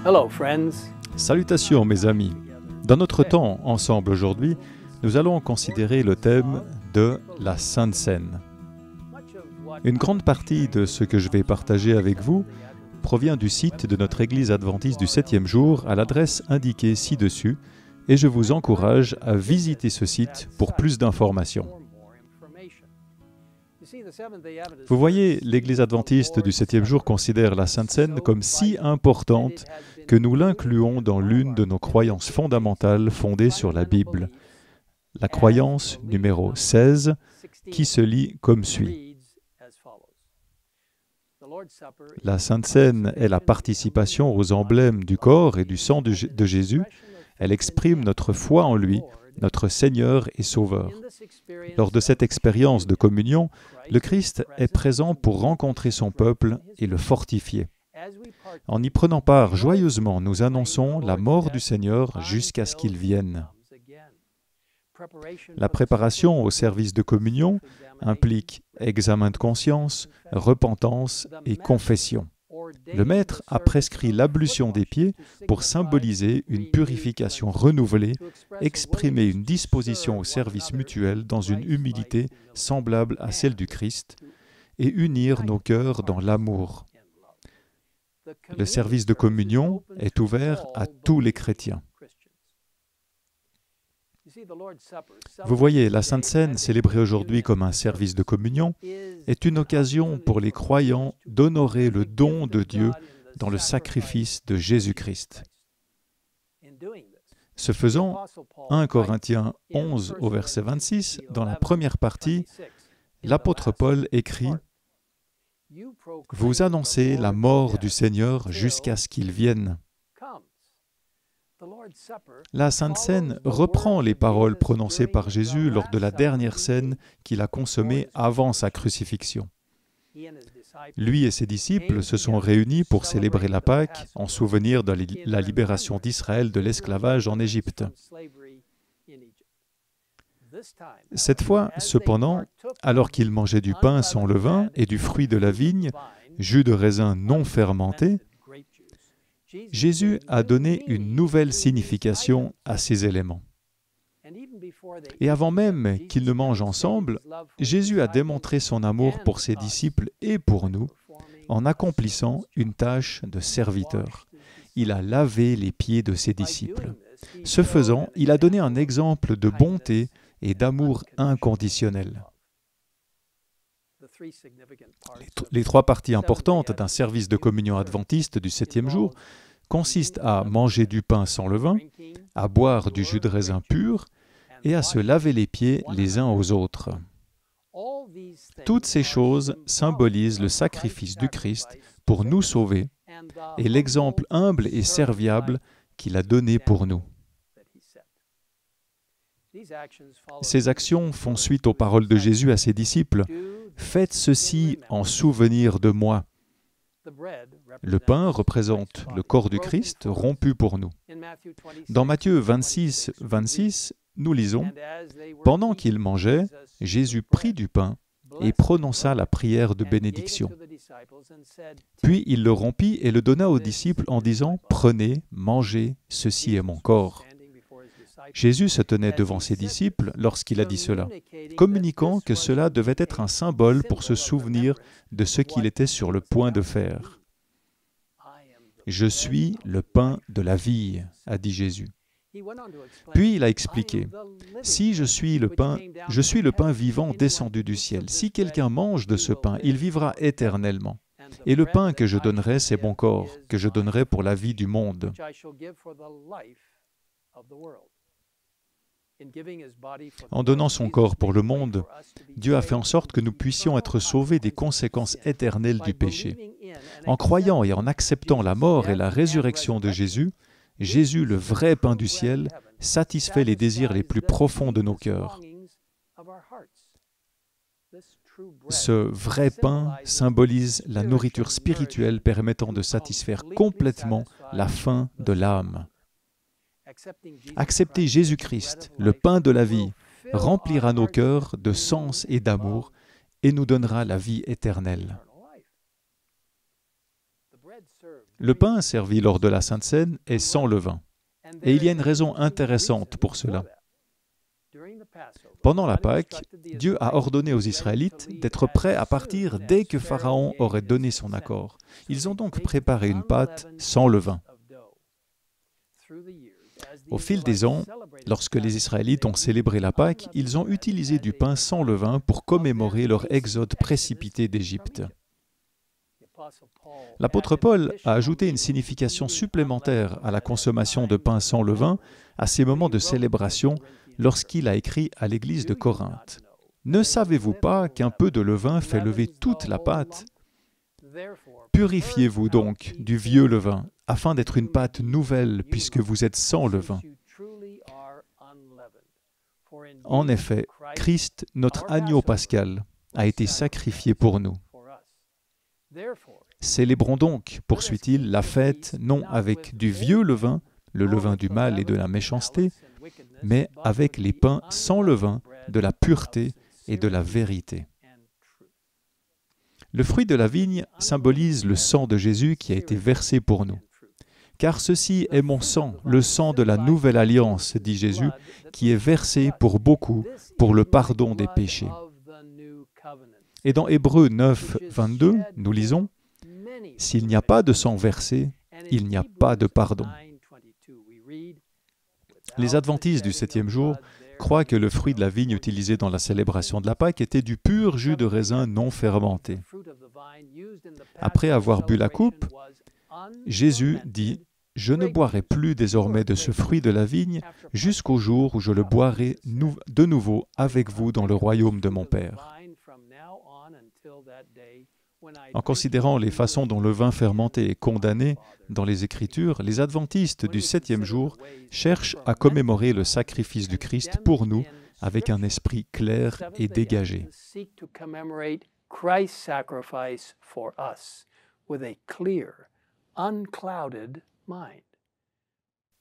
Hello, friends. Salutations mes amis. Dans notre temps ensemble aujourd'hui, nous allons considérer le thème de la Sainte Seine. Une grande partie de ce que je vais partager avec vous provient du site de notre Église adventiste du 7e jour à l'adresse indiquée ci-dessus et je vous encourage à visiter ce site pour plus d'informations. Vous voyez, l'Église adventiste du 7e jour considère la Sainte Seine comme si importante que nous l'incluons dans l'une de nos croyances fondamentales fondées sur la Bible. La croyance numéro 16, qui se lit comme suit. La Sainte Seine est la participation aux emblèmes du corps et du sang de Jésus. Elle exprime notre foi en lui, notre Seigneur et Sauveur. Lors de cette expérience de communion, le Christ est présent pour rencontrer son peuple et le fortifier. En y prenant part joyeusement, nous annonçons la mort du Seigneur jusqu'à ce qu'il vienne. La préparation au service de communion implique examen de conscience, repentance et confession. Le Maître a prescrit l'ablution des pieds pour symboliser une purification renouvelée, exprimer une disposition au service mutuel dans une humilité semblable à celle du Christ et unir nos cœurs dans l'amour. Le service de communion est ouvert à tous les chrétiens. Vous voyez, la Sainte Seine, célébrée aujourd'hui comme un service de communion, est une occasion pour les croyants d'honorer le don de Dieu dans le sacrifice de Jésus-Christ. Ce faisant, 1 Corinthiens 11 au verset 26, dans la première partie, l'apôtre Paul écrit « Vous annoncez la mort du Seigneur jusqu'à ce qu'il vienne ». La Sainte Seine reprend les paroles prononcées par Jésus lors de la dernière scène qu'il a consommée avant sa crucifixion. Lui et ses disciples se sont réunis pour célébrer la Pâque en souvenir de la libération d'Israël de l'esclavage en Égypte. Cette fois, cependant, alors qu'ils mangeaient du pain sans levain et du fruit de la vigne, jus de raisin non fermenté, Jésus a donné une nouvelle signification à ces éléments. Et avant même qu'ils ne mangent ensemble, Jésus a démontré son amour pour ses disciples et pour nous en accomplissant une tâche de serviteur. Il a lavé les pieds de ses disciples. Ce faisant, il a donné un exemple de bonté et d'amour inconditionnel. Les trois parties importantes d'un service de communion adventiste du 7e jour consistent à manger du pain sans levain, à boire du jus de raisin pur et à se laver les pieds les uns aux autres. Toutes ces choses symbolisent le sacrifice du Christ pour nous sauver et l'exemple humble et serviable qu'il a donné pour nous. Ces actions font suite aux paroles de Jésus à ses disciples. « Faites ceci en souvenir de moi ». Le pain représente le corps du Christ rompu pour nous. Dans Matthieu 26, 26, nous lisons « Pendant qu'ils mangeaient, Jésus prit du pain et prononça la prière de bénédiction. Puis il le rompit et le donna aux disciples en disant « Prenez, mangez, ceci est mon corps ». Jésus se tenait devant ses disciples lorsqu'il a dit cela, communiquant que cela devait être un symbole pour se souvenir de ce qu'il était sur le point de faire. « Je suis le pain de la vie », a dit Jésus. Puis il a expliqué, « Si je suis le pain vivant descendu du ciel. Si quelqu'un mange de ce pain, il vivra éternellement. Et le pain que je donnerai, c'est mon corps, que je donnerai pour la vie du monde. » En donnant son corps pour le monde, Dieu a fait en sorte que nous puissions être sauvés des conséquences éternelles du péché. En croyant et en acceptant la mort et la résurrection de Jésus, Jésus, le vrai pain du ciel, satisfait les désirs les plus profonds de nos cœurs. Ce vrai pain symbolise la nourriture spirituelle permettant de satisfaire complètement la faim de l'âme. Accepter Jésus-Christ, le pain de la vie, remplira nos cœurs de sens et d'amour et nous donnera la vie éternelle. Le pain servi lors de la Sainte Seine est sans levain. Et il y a une raison intéressante pour cela. Pendant la Pâque, Dieu a ordonné aux Israélites d'être prêts à partir dès que Pharaon aurait donné son accord. Ils ont donc préparé une pâte sans levain. Au fil des ans, lorsque les Israélites ont célébré la Pâque, ils ont utilisé du pain sans levain pour commémorer leur exode précipité d'Égypte. L'apôtre Paul a ajouté une signification supplémentaire à la consommation de pain sans levain à ces moments de célébration lorsqu'il a écrit à l'église de Corinthe. « Ne savez-vous pas qu'un peu de levain fait lever toute la pâte ? Purifiez-vous donc du vieux levain, afin d'être une pâte nouvelle, puisque vous êtes sans levain. » En effet, Christ, notre agneau pascal, a été sacrifié pour nous. Célébrons donc, poursuit-il, la fête non avec du vieux levain, le levain du mal et de la méchanceté, mais avec les pains sans levain, de la pureté et de la vérité. Le fruit de la vigne symbolise le sang de Jésus qui a été versé pour nous. Car ceci est mon sang, le sang de la nouvelle alliance, dit Jésus, qui est versé pour beaucoup pour le pardon des péchés. Et dans Hébreux 9, 22, nous lisons « S'il n'y a pas de sang versé, il n'y a pas de pardon. » Les adventistes du 7e jour croient que le fruit de la vigne utilisé dans la célébration de la Pâque était du pur jus de raisin non fermenté. Après avoir bu la coupe, Jésus dit « Je ne boirai plus désormais de ce fruit de la vigne jusqu'au jour où je le boirai de nouveau avec vous dans le royaume de mon Père. » En considérant les façons dont le vin fermenté est condamné dans les Écritures, les adventistes du 7e jour cherchent à commémorer le sacrifice du Christ pour nous avec un esprit clair et dégagé.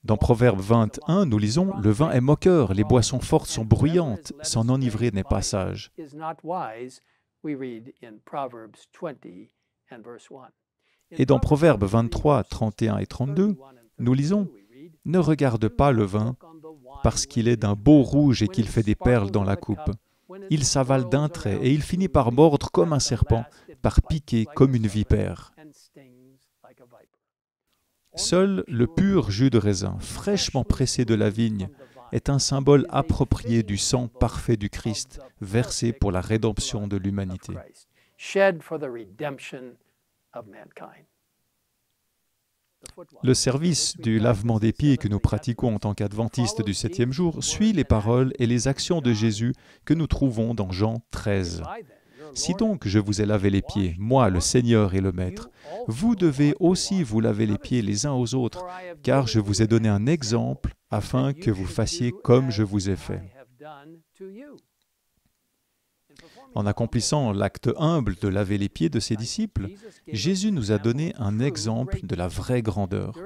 Dans Proverbe 21, nous lisons « Le vin est moqueur, les boissons fortes sont bruyantes, s'en enivrer n'est pas sage. » Et dans Proverbes 23, 31 et 32, nous lisons « Ne regarde pas le vin, parce qu'il est d'un beau rouge et qu'il fait des perles dans la coupe. Il s'avale d'un trait et il finit par mordre comme un serpent, par piquer comme une vipère. » Seul le pur jus de raisin, fraîchement pressé de la vigne, est un symbole approprié du sang parfait du Christ, versé pour la rédemption de l'humanité. Le service du lavement des pieds que nous pratiquons en tant qu'adventistes du 7e jour suit les paroles et les actions de Jésus que nous trouvons dans Jean 13. Si donc je vous ai lavé les pieds, moi le Seigneur et le Maître, vous devez aussi vous laver les pieds les uns aux autres, car je vous ai donné un exemple afin que vous fassiez comme je vous ai fait. En accomplissant l'acte humble de laver les pieds de ses disciples, Jésus nous a donné un exemple de la vraie grandeur.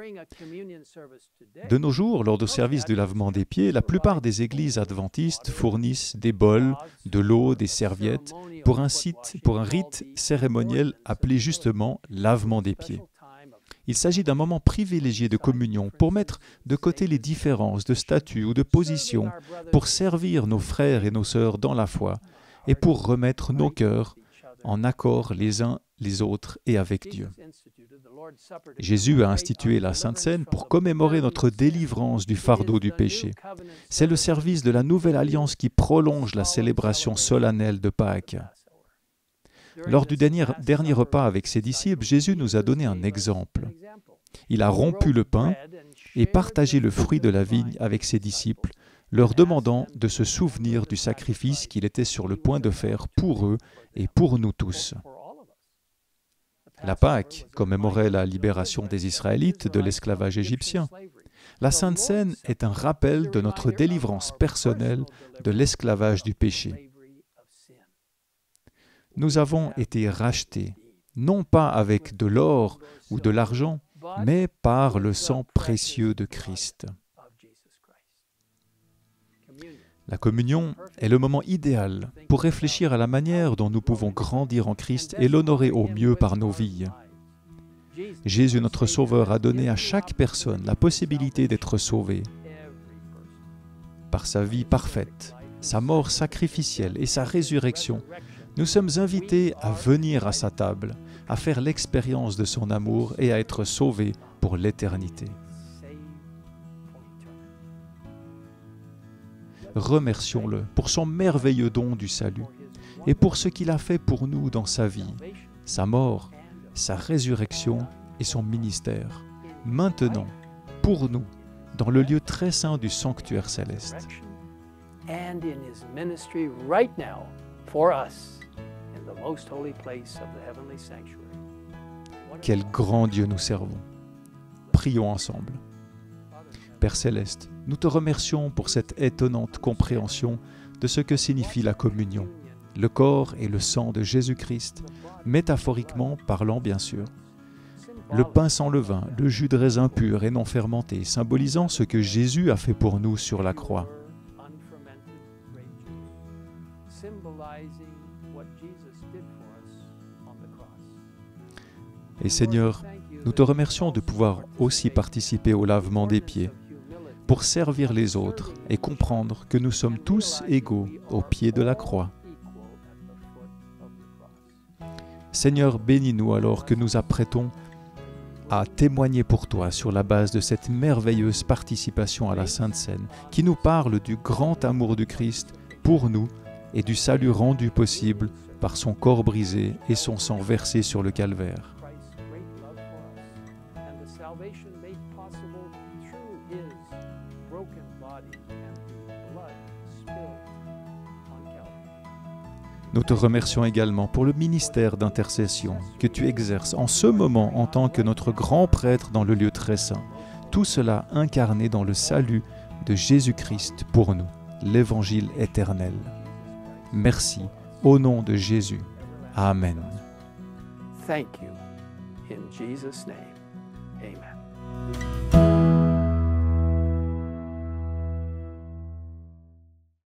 De nos jours, lors du service du lavement des pieds, la plupart des églises adventistes fournissent des bols, de l'eau, des serviettes, pour un rite cérémoniel appelé justement lavement des pieds. Il s'agit d'un moment privilégié de communion pour mettre de côté les différences de statut ou de position, pour servir nos frères et nos sœurs dans la foi, et pour remettre nos cœurs en accord les uns les autres et avec Dieu. Jésus a institué la Sainte Seine pour commémorer notre délivrance du fardeau du péché. C'est le service de la nouvelle alliance qui prolonge la célébration solennelle de Pâques. Lors du dernier repas avec ses disciples, Jésus nous a donné un exemple. Il a rompu le pain et partagé le fruit de la vigne avec ses disciples, leur demandant de se souvenir du sacrifice qu'il était sur le point de faire pour eux et pour nous tous. La Pâque commémorait la libération des Israélites de l'esclavage égyptien. La Sainte Seine est un rappel de notre délivrance personnelle de l'esclavage du péché. Nous avons été rachetés, non pas avec de l'or ou de l'argent, mais par le sang précieux de Christ. La communion est le moment idéal pour réfléchir à la manière dont nous pouvons grandir en Christ et l'honorer au mieux par nos vies. Jésus, notre Sauveur, a donné à chaque personne la possibilité d'être sauvée par sa vie parfaite, sa mort sacrificielle et sa résurrection. Nous sommes invités à venir à sa table, à faire l'expérience de son amour et à être sauvés pour l'éternité. Remercions-le pour son merveilleux don du salut et pour ce qu'il a fait pour nous dans sa vie, sa mort, sa résurrection et son ministère, maintenant, pour nous, dans le lieu très saint du sanctuaire céleste. Quel grand Dieu nous servons. Prions ensemble. Père Céleste, nous te remercions pour cette étonnante compréhension de ce que signifie la communion, le corps et le sang de Jésus-Christ, métaphoriquement parlant bien sûr. Le pain sans levain, le jus de raisin pur et non fermenté, symbolisant ce que Jésus a fait pour nous sur la croix. Et Seigneur, nous te remercions de pouvoir aussi participer au lavement des pieds, pour servir les autres et comprendre que nous sommes tous égaux au pied de la croix. Seigneur, bénis-nous alors que nous apprêtons à témoigner pour toi sur la base de cette merveilleuse participation à la Sainte Seine qui nous parle du grand amour du Christ pour nous et du salut rendu possible par son corps brisé et son sang versé sur le calvaire. Nous te remercions également pour le ministère d'intercession que tu exerces en ce moment en tant que notre grand prêtre dans le lieu très saint. Tout cela incarné dans le salut de Jésus-Christ pour nous, l'Évangile éternel. Merci, au nom de Jésus. Amen. Thank you. In Jesus' name, amen.